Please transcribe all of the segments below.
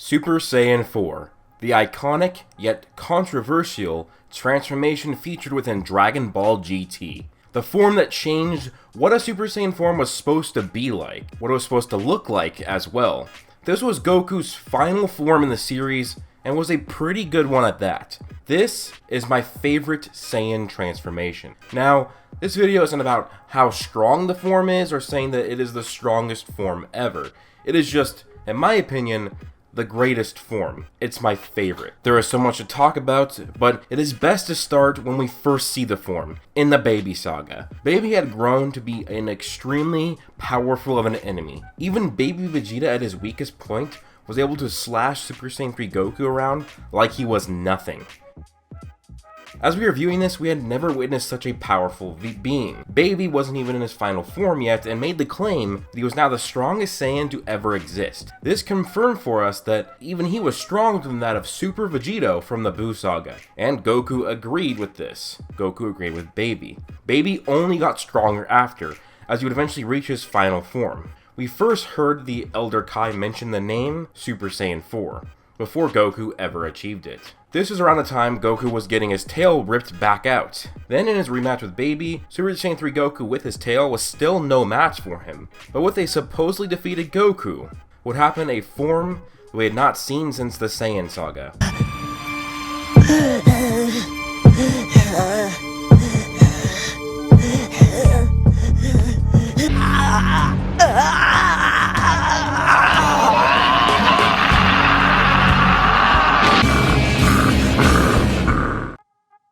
Super Saiyan 4, the iconic yet controversial transformation featured within Dragon Ball GT. The form that changed what a Super Saiyan form was supposed to be like, what it was supposed to look like as well. This was Goku's final form in the series, and was a pretty good one at that. This is my favorite Saiyan transformation. Now, this video isn't about how strong the form is, or saying that it is the strongest form ever. It is just, in my opinion, the greatest form. It's my favorite. There is so much to talk about, but it is best to start when we first see the form, in the Baby Saga. Baby had grown to be an extremely powerful of an enemy. Even Baby Vegeta at his weakest point was able to slash Super Saiyan 3 Goku around like he was nothing. As we were viewing this, we had never witnessed such a powerful being. Baby wasn't even in his final form yet, and made the claim that he was now the strongest Saiyan to ever exist. This confirmed for us that even he was stronger than that of Super Vegito from the Buu Saga, and Goku agreed with this. Goku agreed with Baby. Baby only got stronger after, as he would eventually reach his final form. We first heard the Elder Kai mention the name Super Saiyan 4, before Goku ever achieved it. This was around the time Goku was getting his tail ripped back out. Then in his rematch with Baby, Super Saiyan 3 Goku with his tail was still no match for him. But with a supposedly defeated Goku, would happen a form we had not seen since the Saiyan Saga.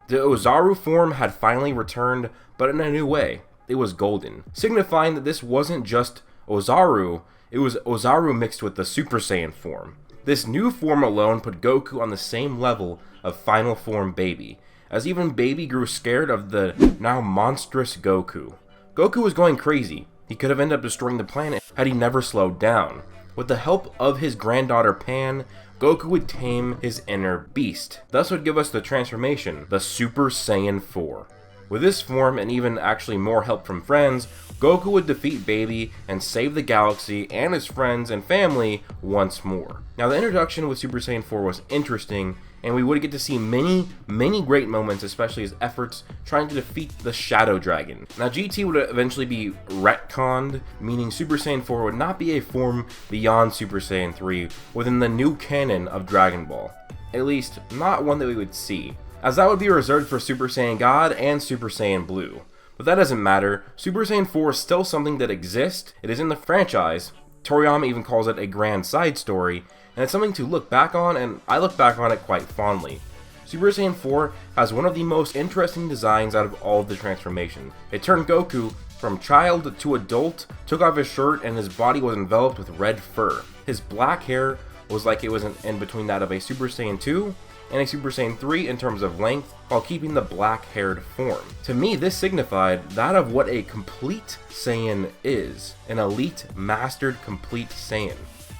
The Ozaru form had finally returned, but in a new way. It was golden, signifying that this wasn't just Ozaru, it was Ozaru mixed with the Super Saiyan form. This new form alone put Goku on the same level of final form Baby, as even Baby grew scared of the now monstrous Goku. Goku was going crazy. He could have ended up destroying the planet had he never slowed down. With the help of his granddaughter Pan, Goku would tame his inner beast, thus would give us the transformation, the Super Saiyan 4. With this form, and even actually more help from friends, Goku would defeat Baby and save the galaxy and his friends and family once more. Now the introduction with Super Saiyan 4 was interesting, and we would get to see many great moments, especially his efforts trying to defeat the Shadow Dragon. Now GT would eventually be retconned, meaning Super Saiyan 4 would not be a form beyond Super Saiyan 3 within the new canon of Dragon Ball. At least, not one that we would see, as that would be reserved for Super Saiyan God and Super Saiyan Blue. But that doesn't matter. Super Saiyan 4 is still something that exists, it is in the franchise. Toriyama even calls it a grand side story, and it's something to look back on, and I look back on it quite fondly. Super Saiyan 4 has one of the most interesting designs out of all of the transformation. It turned Goku from child to adult, took off his shirt, and his body was enveloped with red fur. His black hair was like it was in between that of a Super Saiyan 2 and a Super Saiyan 3 in terms of length, while keeping the black-haired form. To me, this signified that of what a complete Saiyan is, an elite, mastered, complete Saiyan.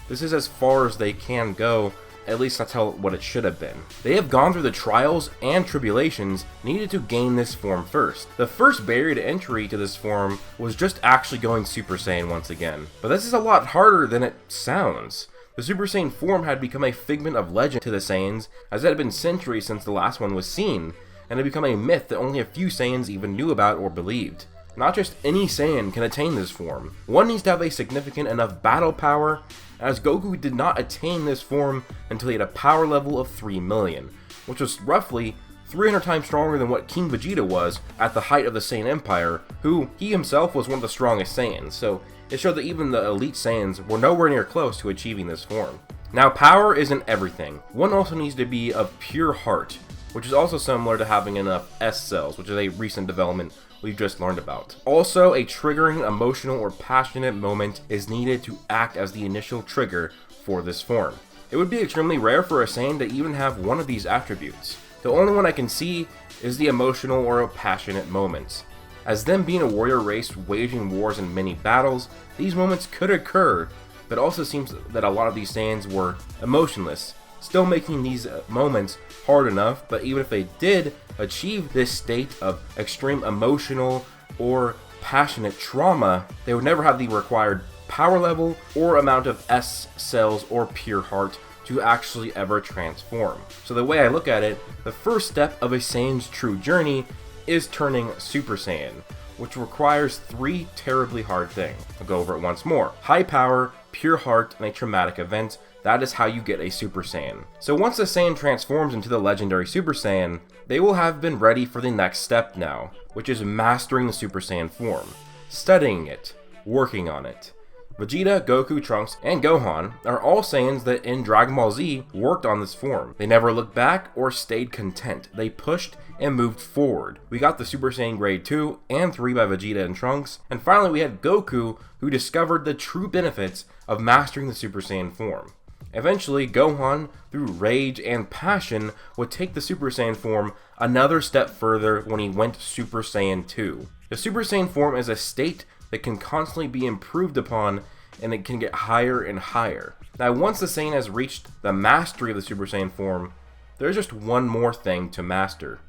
This is as far as they can go, at least that's what it should have been. They have gone through the trials and tribulations needed to gain this form first. The first barrier to entry to this form was just actually going Super Saiyan once again. But this is a lot harder than it sounds. The Super Saiyan form had become a figment of legend to the Saiyans, as it had been centuries since the last one was seen, and had become a myth that only a few Saiyans even knew about or believed. Not just any Saiyan can attain this form. One needs to have a significant enough battle power, as Goku did not attain this form until he had a power level of 3 million, which was roughly 300 times stronger than what King Vegeta was at the height of the Saiyan Empire, who he himself was one of the strongest Saiyans, so it showed that even the elite Saiyans were nowhere near close to achieving this form. Now power isn't everything. One also needs to be of pure heart, which is also similar to having enough S cells, which is a recent development we've just learned about. Also, a triggering, emotional, or passionate moment is needed to act as the initial trigger for this form. It would be extremely rare for a Saiyan to even have one of these attributes. The only one I can see is the emotional or passionate moments. As them being a warrior race waging wars in many battles, these moments could occur, but it also seems that a lot of these Saiyans were emotionless, still making these moments hard enough. But even if they did achieve this state of extreme emotional or passionate trauma, they would never have the required power level or amount of S cells or pure heart to actually ever transform. So the way I look at it, the first step of a Saiyan's true journey is turning Super Saiyan, which requires 3 terribly hard things. I'll go over it once more. High power, pure heart, and a traumatic event. That is how you get a Super Saiyan. So once the Saiyan transforms into the legendary Super Saiyan, they will have been ready for the next step now, which is mastering the Super Saiyan form, studying it, working on it. Vegeta, Goku, Trunks, and Gohan are all Saiyans that in Dragon Ball Z worked on this form. They never looked back or stayed content. They pushed and moved forward. We got the Super Saiyan Grade 2 and 3 by Vegeta and Trunks, and finally we had Goku, who discovered the true benefits of mastering the Super Saiyan form. Eventually, Gohan, through rage and passion, would take the Super Saiyan form another step further when he went Super Saiyan 2. The Super Saiyan form is a state that can constantly be improved upon, and it can get higher and higher. Now, once the Saiyan has reached the mastery of the Super Saiyan form, there's just one more thing to master.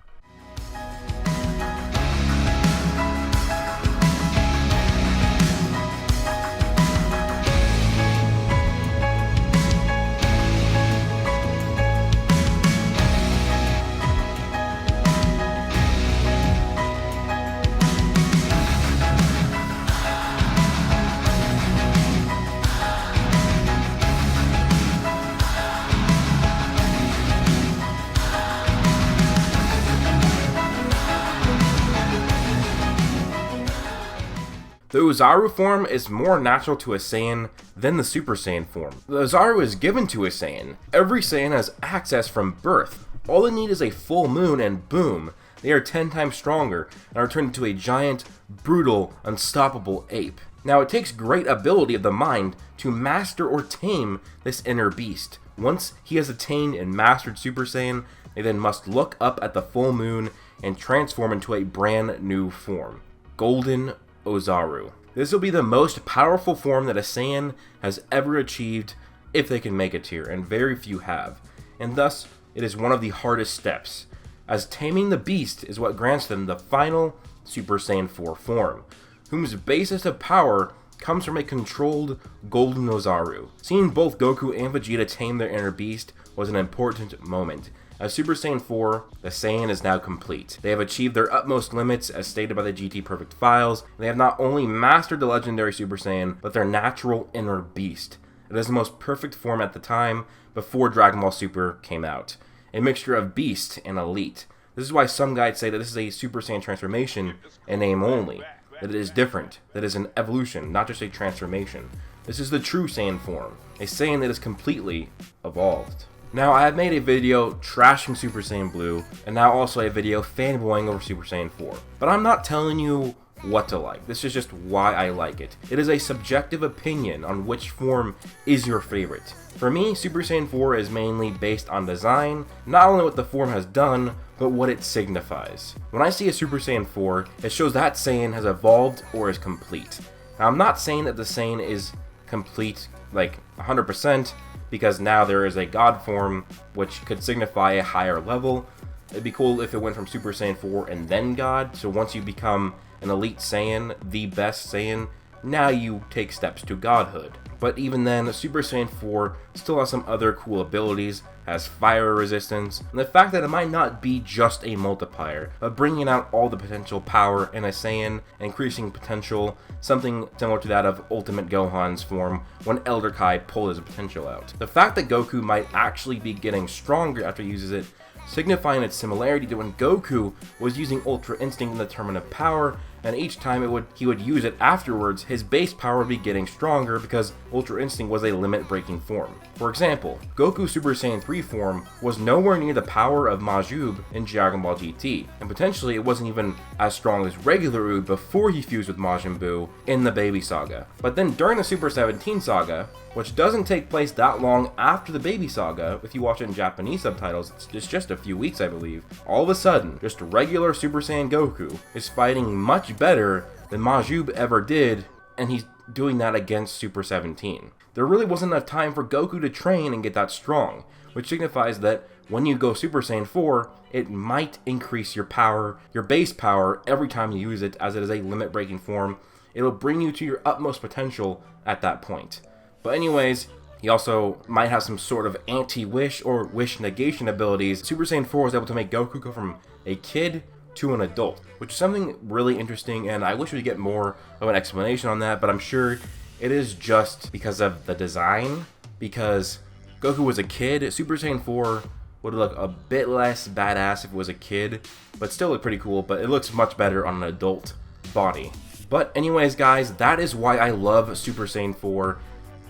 The Oozaru form is more natural to a Saiyan than the Super Saiyan form. The Oozaru is given to a Saiyan. Every Saiyan has access from birth. All they need is a full moon and boom, they are 10 times stronger and are turned into a giant, brutal, unstoppable ape. Now it takes great ability of the mind to master or tame this inner beast. Once he has attained and mastered Super Saiyan, they then must look up at the full moon and transform into a brand new form. Golden Oozaru. This will be the most powerful form that a Saiyan has ever achieved if they can make it here, and very few have. And thus, it is one of the hardest steps, as taming the beast is what grants them the final Super Saiyan 4 form, whose basis of power comes from a controlled Golden Oozaru. Seeing both Goku and Vegeta tame their inner beast was an important moment. As Super Saiyan 4, the Saiyan is now complete. They have achieved their utmost limits as stated by the GT Perfect files, and they have not only mastered the legendary Super Saiyan, but their natural inner beast. It is the most perfect form at the time, before Dragon Ball Super came out. A mixture of beast and elite. This is why some guides say that this is a Super Saiyan transformation in name only. That it is different, that it is an evolution, not just a transformation. This is the true Saiyan form, a Saiyan that is completely evolved. Now, I have made a video trashing Super Saiyan Blue, and now also a video fanboying over Super Saiyan 4. But I'm not telling you what to like, this is just why I like it. It is a subjective opinion on which form is your favorite. For me, Super Saiyan 4 is mainly based on design, not only what the form has done, but what it signifies. When I see a Super Saiyan 4, it shows that Saiyan has evolved or is complete. Now, I'm not saying that the Saiyan is complete, like 100%, because now there is a God form, which could signify a higher level. It'd be cool if it went from Super Saiyan 4 and then God, so once you become an elite Saiyan, the best Saiyan, now you take steps to godhood. But even then, Super Saiyan 4 still has some other cool abilities, has fire resistance, and the fact that it might not be just a multiplier, but bringing out all the potential power in a Saiyan, increasing potential, something similar to that of Ultimate Gohan's form when Elder Kai pulled his potential out. The fact that Goku might actually be getting stronger after he uses it, signifying its similarity to when Goku was using Ultra Instinct in the Tournament of Power, and each time he would use it afterwards, his base power would be getting stronger because Ultra Instinct was a limit-breaking form. For example, Goku's Super Saiyan 3 form was nowhere near the power of Majub in Dragon Ball GT, and potentially it wasn't even as strong as regular Oob before he fused with Majin Buu in the Baby Saga. But then during the Super 17 Saga, which doesn't take place that long after the Baby Saga, if you watch it in Japanese subtitles, it's just a few weeks I believe, all of a sudden, just regular Super Saiyan Goku is fighting much better than Majub ever did, and he's doing that against Super 17. There really wasn't enough time for Goku to train and get that strong, which signifies that when you go Super Saiyan 4, it might increase your power, your base power, every time you use it, as it is a limit-breaking form. It'll bring you to your utmost potential at that point. But anyways, He also might have some sort of anti-wish or wish negation abilities. Super Saiyan 4 was able to make Goku go from a kid to an adult, which is something really interesting, and I wish we'd get more of an explanation on that, but I'm sure it is just because of the design. Because Goku was a kid, Super Saiyan 4 would look a bit less badass if it was a kid, but still look pretty cool, but it looks much better on an adult body. But anyways, guys, that is why I love Super Saiyan 4.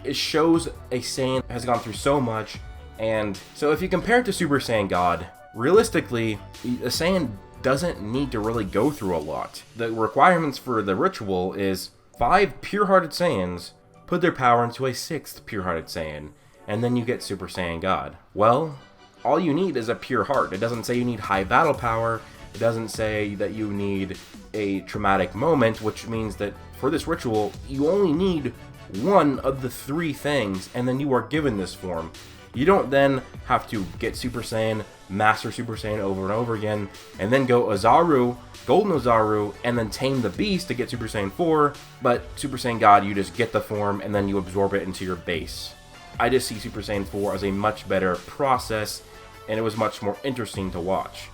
It shows a Saiyan has gone through so much, and so if you compare it to Super Saiyan God, realistically, a Saiyan doesn't need to really go through a lot. The requirements for the ritual is 5 pure-hearted Saiyans put their power into a 6th pure-hearted Saiyan, and then you get Super Saiyan God. Well, all you need is a pure heart. It doesn't say you need high battle power. It doesn't say that you need a traumatic moment, which means that for this ritual, you only need one of the 3 things, and then you are given this form. You don't then have to get Super Saiyan, Master Super Saiyan over and over again, and then go Ozaru, Golden Ozaru, and then tame the beast to get Super Saiyan 4, but Super Saiyan God, you just get the form, and then you absorb it into your base. I just see Super Saiyan 4 as a much better process, and it was much more interesting to watch.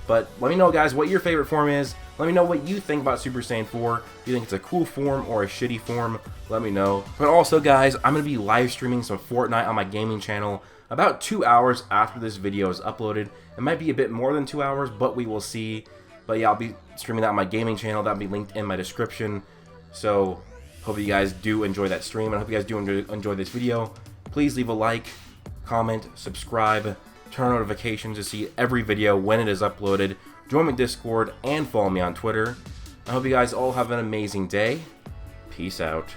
But let me know, guys, what your favorite form is. Let me know what you think about Super Saiyan 4. Do you think it's a cool form or a shitty form? Let me know. But also, guys, I'm going to be live streaming some Fortnite on my gaming channel about 2 hours after this video is uploaded. It might be a bit more than 2 hours, but we will see. But yeah, I'll be streaming that on my gaming channel. That'll be linked in my description. So, hope you guys do enjoy that stream, and I hope you guys do enjoy this video. Please leave a like, comment, subscribe, turn on notifications to see every video when it is uploaded. Join my Discord and follow me on Twitter. I hope you guys all have an amazing day. Peace out.